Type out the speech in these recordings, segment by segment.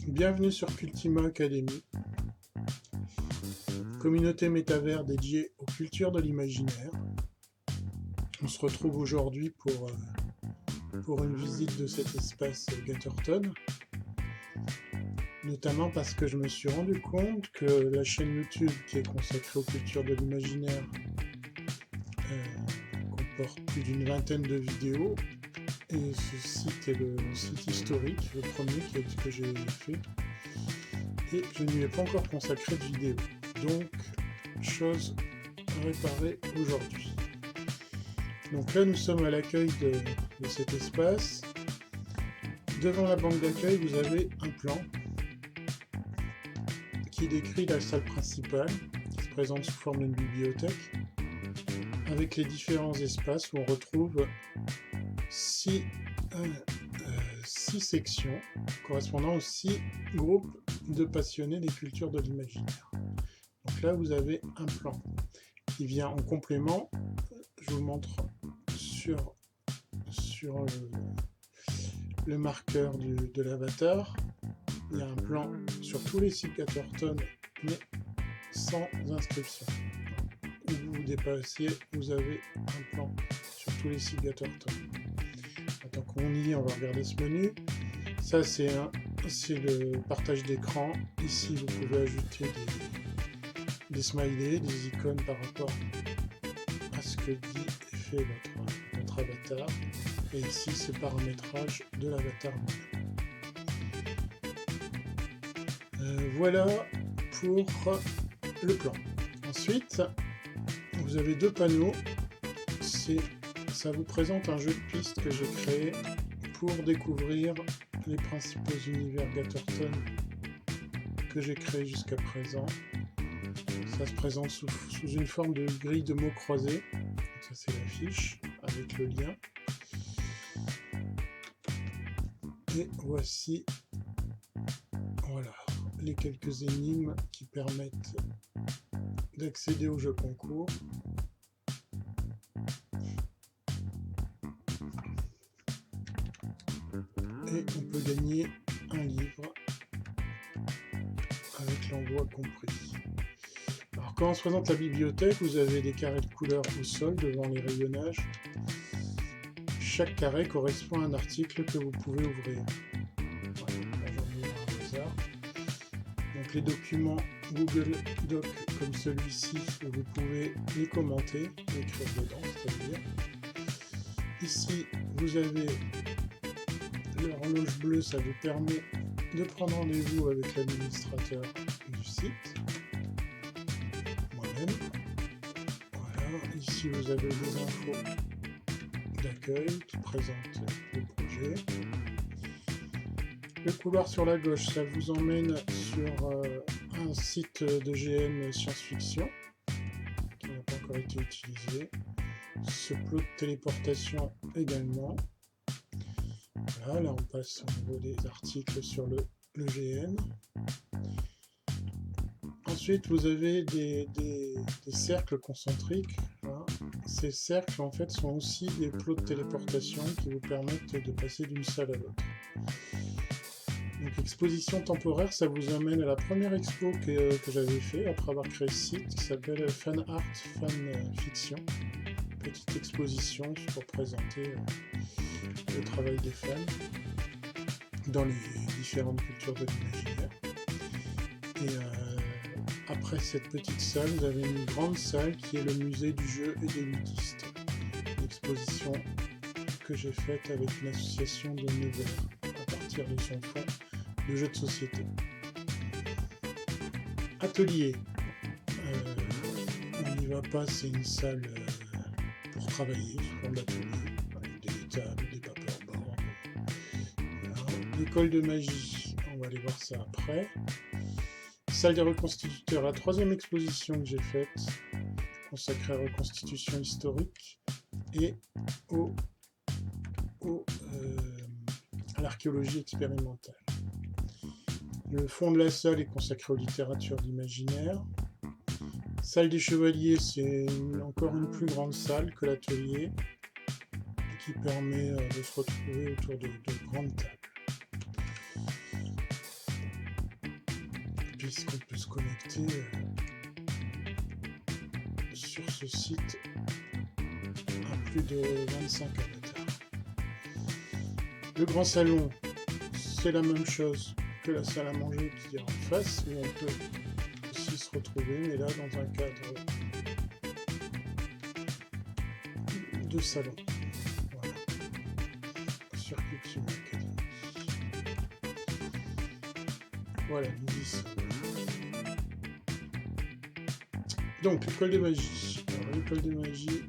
Bienvenue sur Cultima Academy, communauté métavers dédiée aux cultures de l'imaginaire. On se retrouve aujourd'hui pour une visite de cet espace Gatherton, notamment parce que je me suis rendu compte que la chaîne YouTube qui est consacrée aux cultures de l'imaginaire comporte plus d'une vingtaine de vidéos, et ce site est le site historique, le premier que j'ai fait, et je ne lui ai pas encore consacré de vidéo. Donc, chose réparée aujourd'hui. Donc là, nous sommes à l'accueil de cet espace. Devant la banque d'accueil, vous avez un plan qui décrit la salle principale, qui se présente sous forme d'une bibliothèque, avec les différents espaces où on retrouve six sections correspondant aux 6 groupes de passionnés des cultures de l'imaginaire. Donc là, vous avez un plan qui vient en complément. Je vous montre sur le marqueur de l'avatar. Il y a un plan sur tous les sites Gatherton, mais sans inscription. Où vous vous dépassiez, vous avez un plan sur tous les sites Gatherton. Tant qu'on y est, on va regarder ce menu. Ça, c'est le partage d'écran. Ici, vous pouvez ajouter des smileys, des icônes par rapport à ce que dit et fait votre avatar. Et ici, c'est le paramétrage de l'avatar. Voilà pour le plan. Ensuite, vous avez 2 panneaux. Ça vous présente un jeu de pistes que j'ai créé pour découvrir les principaux univers Gatherton que j'ai créé jusqu'à présent. Ça se présente sous une forme de grille de mots croisés. Ça, c'est la fiche avec le lien. Et voici, voilà, les quelques énigmes qui permettent d'accéder au jeu concours. Et on peut gagner un livre avec l'envoi compris. Alors quand on se présente la bibliothèque, vous avez des carrés de couleurs au sol devant les rayonnages. Chaque carré correspond à un article que vous pouvez ouvrir. Voilà, j'en ai un au hasard. Donc les documents Google Doc comme celui-ci, vous pouvez les commenter, écrire dedans, c'est-à-dire. Ici, vous avez l'horloge bleue, ça vous permet de prendre rendez-vous avec l'administrateur du site, moi-même. Voilà, ici vous avez des infos d'accueil qui présentent le projet. Le couloir sur la gauche, ça vous emmène sur un site de GN science-fiction qui n'a pas encore été utilisé. Ce plot de téléportation également. Voilà, là on passe au niveau des articles sur le GN. Ensuite, vous avez des cercles concentriques. Hein. Ces cercles, en fait, sont aussi des plots de téléportation qui vous permettent de passer d'une salle à l'autre. Donc, exposition temporaire, ça vous amène à la première expo que j'avais fait après avoir créé ce site, qui s'appelle Fan Art, Fan Fiction. Petite exposition pour présenter le travail des fans dans les différentes cultures de l'imaginaire. Et après cette petite salle, vous avez une grande salle qui est le musée du jeu et des ludistes. Une exposition que j'ai faite avec une association de Nevers à partir de son fonds de jeux de société. Atelier. On n'y va pas, c'est une salle pour travailler sous forme d'atelier, avec des tables, des paperboards. Voilà. L'école de magie, on va aller voir ça après. Salle des reconstituteurs, la 3e exposition que j'ai faite, consacrée à la reconstitution historique et à l'archéologie expérimentale. Le fond de la salle est consacré aux littératures d'imaginaire. Salle des chevaliers, c'est encore une plus grande salle que l'atelier, qui permet de se retrouver autour de grandes tables. puisqu'on peut se connecter sur ce site à plus de 25 avatars. Le grand salon, c'est la même chose que la salle à manger qui est en face, où on peut aussi se retrouver, mais là dans un cadre de salon. Voilà. Sur Cultima Academy. Voilà, nous y sommes. Donc, l'école de magie. Alors, l'école de magie,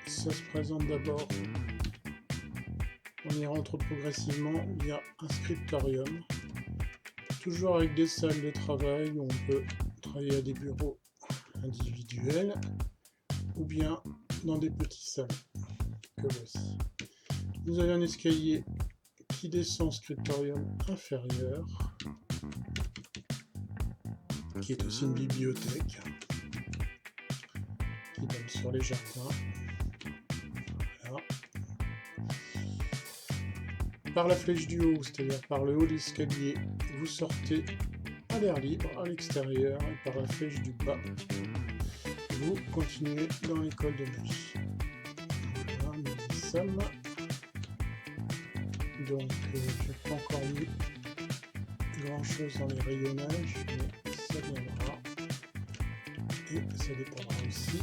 ça se présente d'abord. On y rentre progressivement via un scriptorium. Toujours avec des salles de travail où on peut travailler à des bureaux individuels ou bien dans des petits salles que voici. Vous avez un escalier qui descend au scriptorium inférieur, qui est aussi une bibliothèque qui donne sur les jardins. Voilà. Par la flèche du haut, c'est-à-dire par le haut de l'escalier, vous sortez à l'air libre, à l'extérieur, et par la flèche du bas, vous continuez dans l'école de magie. Voilà, nous y sommes. Donc, je n'ai pas encore mis grand chose dans les rayonnages, mais ça viendra. Et ça dépendra aussi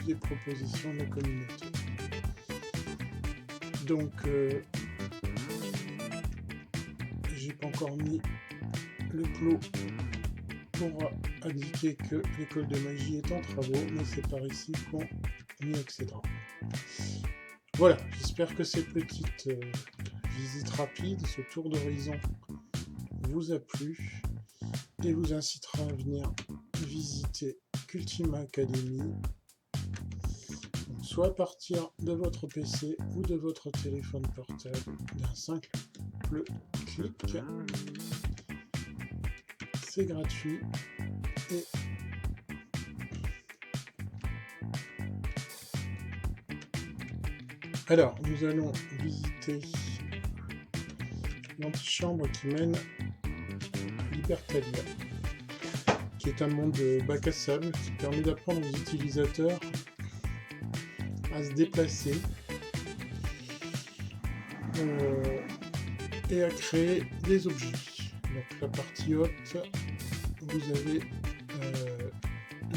des propositions de la communauté. Donc, j'ai pas encore mis le plot pour indiquer que l'école de magie est en travaux, mais c'est par ici qu'on y accédera. Voilà, j'espère que cette petite visite rapide, ce tour d'horizon vous a plu et vous incitera à venir visiter Cultima Academy, soit à partir de votre PC ou de votre téléphone portable d'un simple clic. C'est gratuit et alors nous allons visiter l'antichambre qui mène à Libertalia, qui est un monde de bac à sable qui permet d'apprendre aux utilisateurs à se déplacer et à créer des objets. Donc la partie haute, vous avez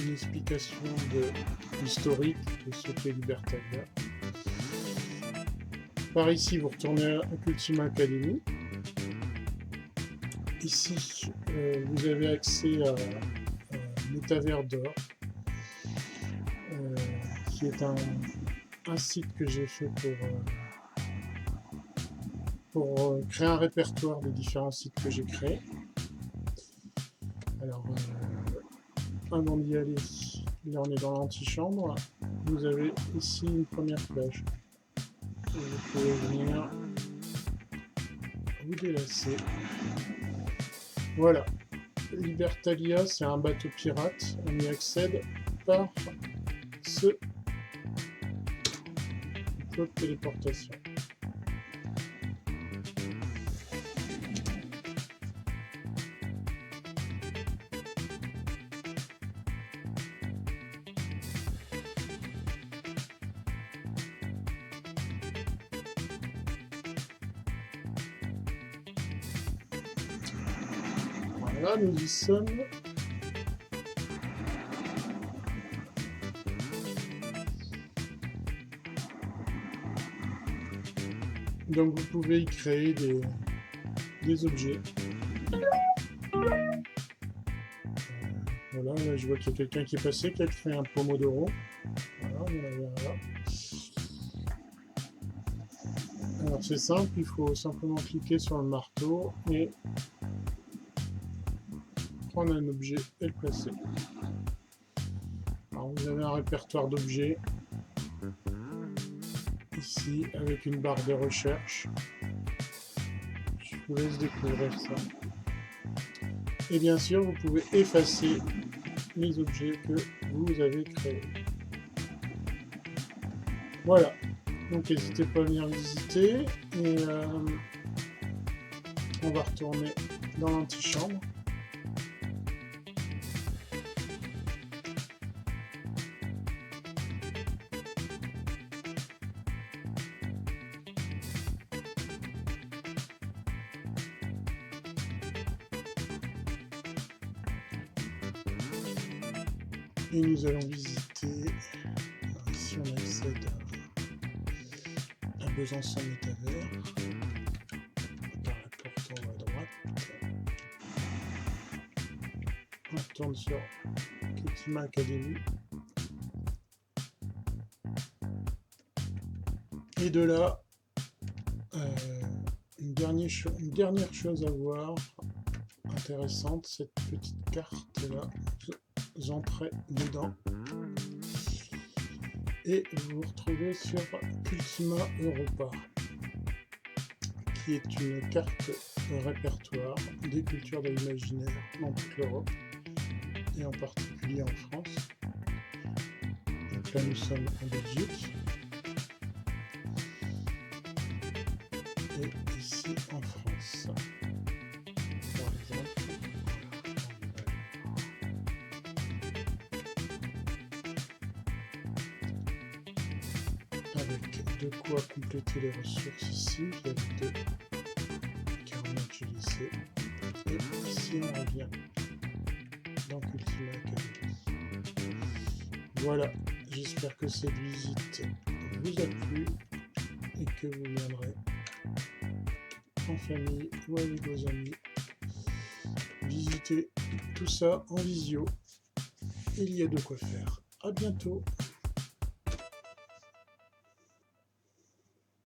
une explication historique de ce qu'est Libertalia. Par ici, vous retournez à Cultima Academy. Ici, vous avez accès à Métavers d'Or, qui est un site que j'ai fait pour créer un répertoire des différents sites que j'ai créés. Alors, avant d'y aller, là on est dans l'antichambre. Vous avez ici une première plage. Vous pouvez venir vous délasser. Voilà. Libertalia, c'est un bateau pirate. On y accède par ce code de téléportation. Voilà, nous y sommes. Donc vous pouvez y créer des objets. Voilà, là je vois qu'il y a quelqu'un qui est passé, qui a créé un Pomodoro. Voilà, on l'avait là. Alors c'est simple, il faut simplement cliquer sur le marteau et prendre un objet et le placer. Alors vous avez un répertoire d'objets ici avec une barre de recherche. Je vous laisse découvrir ça. Et bien sûr, vous pouvez effacer les objets que vous avez créés. Voilà. Donc n'hésitez pas à venir visiter et on va retourner dans l'antichambre. Et nous allons visiter, ici on accède à Besançon Métavers, par la porte en haut à droite. On tourne sur Cultima Academy. Et de là, une dernière chose à voir, intéressante, cette petite carte là. Vous entrez dedans et vous vous retrouvez sur Cultima Europa, qui est une carte répertoire des cultures de l'imaginaire dans toute l'Europe et en particulier en France. Donc là nous sommes en Belgique et ici en France. Par exemple, avec de quoi compléter les ressources ici, il y a deux carnets GLC, et ici on revient dans Cultima Academy. Voilà, j'espère que cette visite vous a plu et que vous viendrez en famille ou avec vos amis visiter tout ça en visio. Il y a de quoi faire. À bientôt.